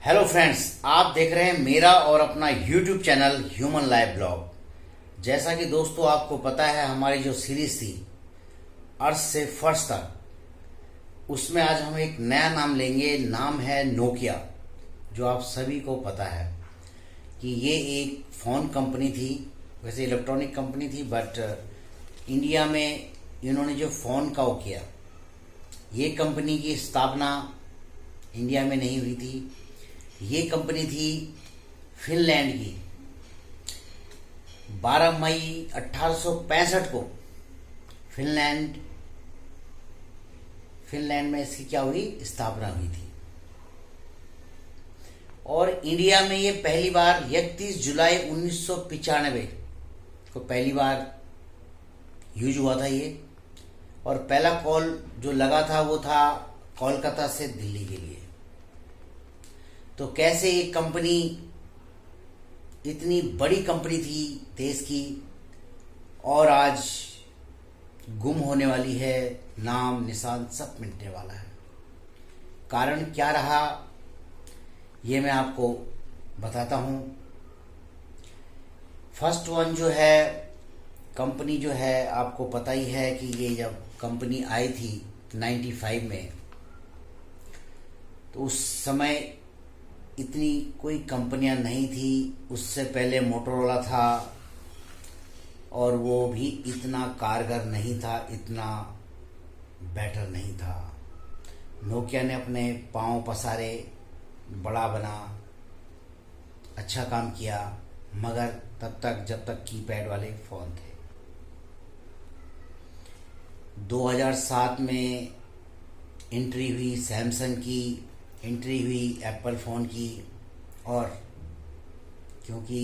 Hello friends, आप देख रहे हैं मेरा और अपना YouTube channel human life blog. जैसा कि दोस्तों आपको पता है, हमारी जो सीरीज थी अर्थ से फर्श तक, उसमें आज हम एक नया नाम लेंगे। नाम है नोकिया। जो आप सभी को पता है कि ये एक फ़ोन कंपनी थी, वैसे इलेक्ट्रॉनिक कंपनी थी, बट इंडिया में इन्होंने जो फ़ोन का वो किया, ये कंपनी की स्थापना इंडिया में नहीं हुई थी। ये कंपनी थी फिनलैंड की। 12 मई 1865 को फिनलैंड में इसकी क्या हुई, स्थापना हुई थी। और इंडिया में ये पहली बार 31 जुलाई 1995 को पहली बार यूज हुआ था ये। और पहला कॉल जो लगा था वो था कोलकाता से दिल्ली के लिए। तो कैसे ये कंपनी इतनी बड़ी कंपनी थी देश की, और आज गुम होने वाली है, नाम निशान सब मिटने वाला है। कारण क्या रहा ये मैं आपको बताता हूँ। फर्स्ट वन जो है, कंपनी जो है, आपको पता ही है कि ये जब कंपनी आई थी 95 में, तो उस समय इतनी कोई कंपनियां नहीं थी। उससे पहले मोटोरोला था, और वो भी इतना कारगर नहीं था, इतना बेटर नहीं था। नोकिया ने अपने पांव पसारे, बड़ा बना, अच्छा काम किया, मगर तब तक जब तक कीपैड वाले फ़ोन थे। 2007 में एंट्री हुई सैमसंग की, एंट्री हुई एप्पल फ़ोन की। और क्योंकि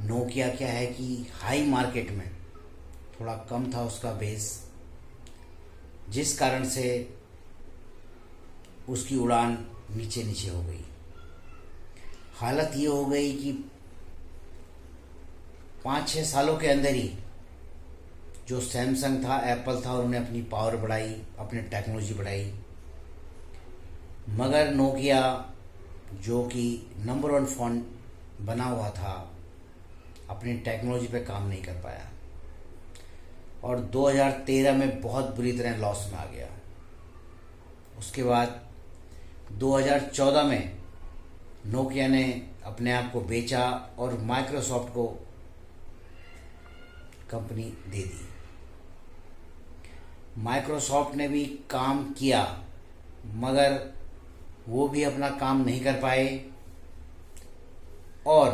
नोकिया क्या है कि हाई मार्केट में थोड़ा कम था उसका बेस, जिस कारण से उसकी उड़ान नीचे नीचे हो गई। हालत ये हो गई कि 5-6 सालों के अंदर ही जो सैमसंग था, एप्पल था, उन्होंने अपनी पावर बढ़ाई, अपनी टेक्नोलॉजी बढ़ाई, मगर नोकिया जो कि नंबर 1 फ़ोन बना हुआ था, अपनी टेक्नोलॉजी पे काम नहीं कर पाया, और 2013 में बहुत बुरी तरह लॉस में आ गया। उसके बाद 2014 में नोकिया ने अपने आप को बेचा और माइक्रोसॉफ्ट को कंपनी दे दी। माइक्रोसॉफ्ट ने भी काम किया, मगर वो भी अपना काम नहीं कर पाए। और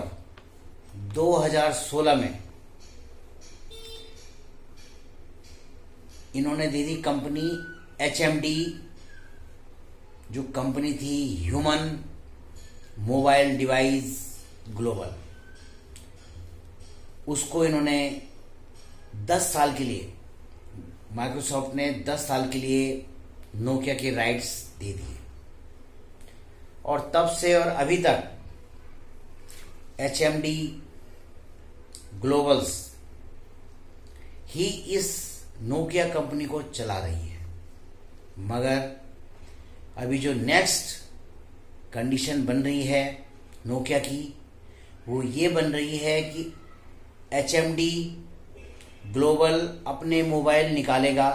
2016 में इन्होंने दे दी कंपनी HMD, जो कंपनी थी ह्यूमन मोबाइल डिवाइस ग्लोबल। उसको इन्होंने 10 साल के लिए, माइक्रोसॉफ्ट ने 10 साल के लिए नोकिया के राइट्स दे दिए। और तब से और अभी तक HMD ग्लोबल्स ही इस नोकिया कंपनी को चला रही है। मगर अभी जो नेक्स्ट कंडीशन बन रही है नोकिया की, वो ये बन रही है कि HMD ग्लोबल अपने मोबाइल निकालेगा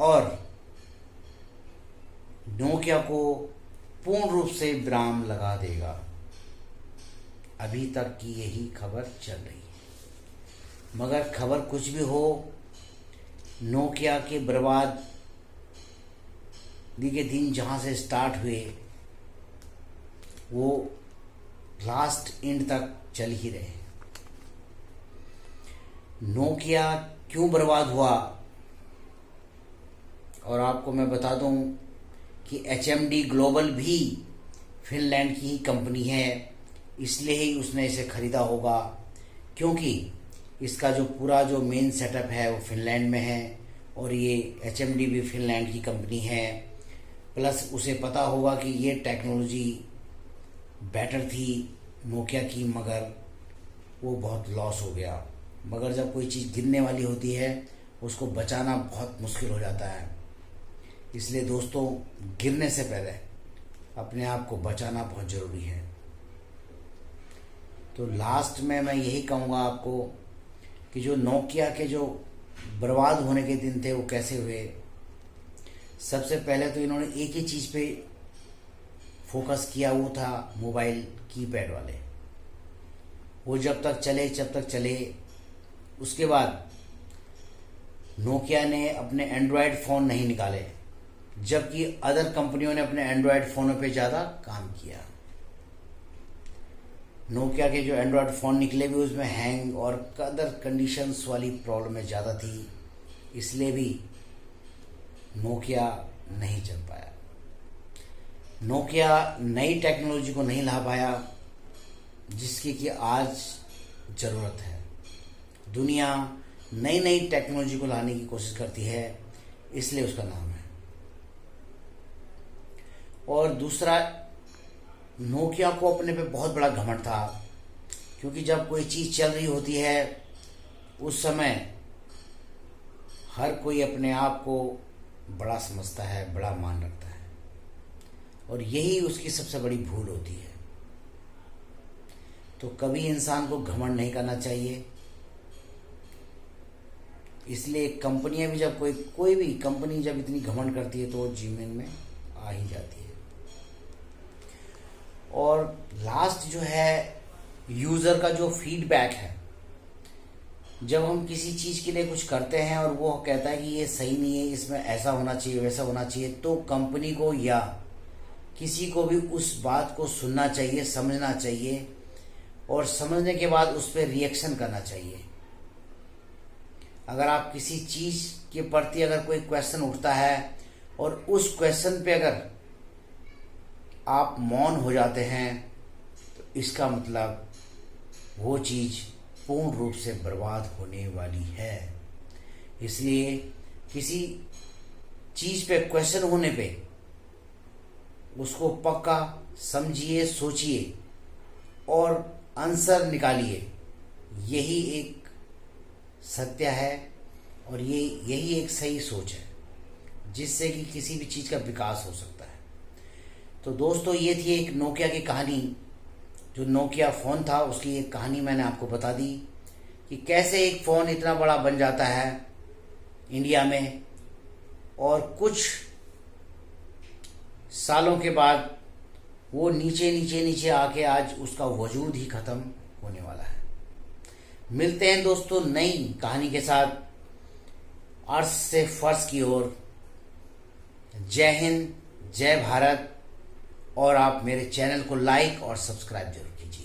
और नोकिया को पूर्ण रूप से विराम लगा देगा। अभी तक की यही खबर चल रही है। मगर खबर कुछ भी हो, नोकिया के बर्बादी के दिन जहाँ से स्टार्ट हुए, वो लास्ट एंड तक चल ही रहे। नोकिया क्यों बर्बाद हुआ, और आपको मैं बता दूं कि HMD ग्लोबल भी फिनलैंड की ही कंपनी है, इसलिए ही उसने इसे खरीदा होगा, क्योंकि इसका जो पूरा जो मेन सेटअप है वो फिनलैंड में है, और ये HMD भी फिनलैंड की कंपनी है। प्लस उसे पता होगा कि ये टेक्नोलॉजी बेटर थी नोकिया की, मगर वो बहुत लॉस हो गया। मगर जब कोई चीज़ गिरने वाली होती है, उसको बचाना बहुत मुश्किल हो जाता है। इसलिए दोस्तों, गिरने से पहले अपने आप को बचाना बहुत ज़रूरी है। तो लास्ट में मैं यही कहूँगा आपको कि जो नोकिया के जो बर्बाद होने के दिन थे वो कैसे हुए। सबसे पहले तो इन्होंने एक ही चीज़ पे फोकस किया, वो था मोबाइल कीपैड वाले। वो जब तक चले उसके बाद नोकिया ने अपने एंड्रॉयड फ़ोन नहीं निकाले, जबकि अदर कंपनियों ने अपने एंड्रॉयड फ़ोनों पे ज़्यादा काम किया। नोकिया के जो एंड्रॉयड फ़ोन निकले भी उसमें हैंग और अदर कंडीशंस वाली प्रॉब्लमें ज़्यादा थी, इसलिए भी नोकिया नहीं चल पाया। नोकिया नई टेक्नोलॉजी को नहीं ला पाया जिसकी कि आज ज़रूरत है। दुनिया नई नई टेक्नोलॉजी को लाने की कोशिश करती है, इसलिए उसका नाम है। और दूसरा, नोकिया को अपने पे बहुत बड़ा घमंड था, क्योंकि जब कोई चीज़ चल रही होती है उस समय हर कोई अपने आप को बड़ा समझता है, बड़ा मान रखता है, और यही उसकी सबसे बड़ी भूल होती है। तो कभी इंसान को घमंड नहीं करना चाहिए। इसलिए कंपनियां भी जब कोई भी कंपनी जब इतनी घमंड करती है तो वो जीवन में आ ही जाती है। और लास्ट जो है, यूज़र का जो फीडबैक है, जब हम किसी चीज़ के लिए कुछ करते हैं और वो कहता है कि ये सही नहीं है, इसमें ऐसा होना चाहिए, वैसा होना चाहिए, तो कंपनी को या किसी को भी उस बात को सुनना चाहिए, समझना चाहिए, और समझने के बाद उस पर रिएक्शन करना चाहिए। अगर आप किसी चीज़ के प्रति अगर कोई क्वेश्चन उठता है और उस क्वेश्चन पे अगर आप मौन हो जाते हैं, तो इसका मतलब वो चीज़ पूर्ण रूप से बर्बाद होने वाली है। इसलिए किसी चीज़ पे क्वेश्चन होने पे उसको पक्का समझिए, सोचिए और आंसर निकालिए। यही एक सत्य है और यही एक सही सोच है, जिससे कि किसी भी चीज़ का विकास हो सकता है। तो दोस्तों, ये थी एक नोकिया की कहानी। जो नोकिया फ़ोन था उसकी एक कहानी मैंने आपको बता दी कि कैसे एक फ़ोन इतना बड़ा बन जाता है इंडिया में, और कुछ सालों के बाद वो नीचे आके आज उसका वजूद ही ख़त्म होने वाला है। मिलते हैं दोस्तों नई कहानी के साथ, अर्थ से फर्श की ओर। जय हिंद, जय भारत। और आप मेरे चैनल को लाइक और सब्सक्राइब जरूर कीजिए।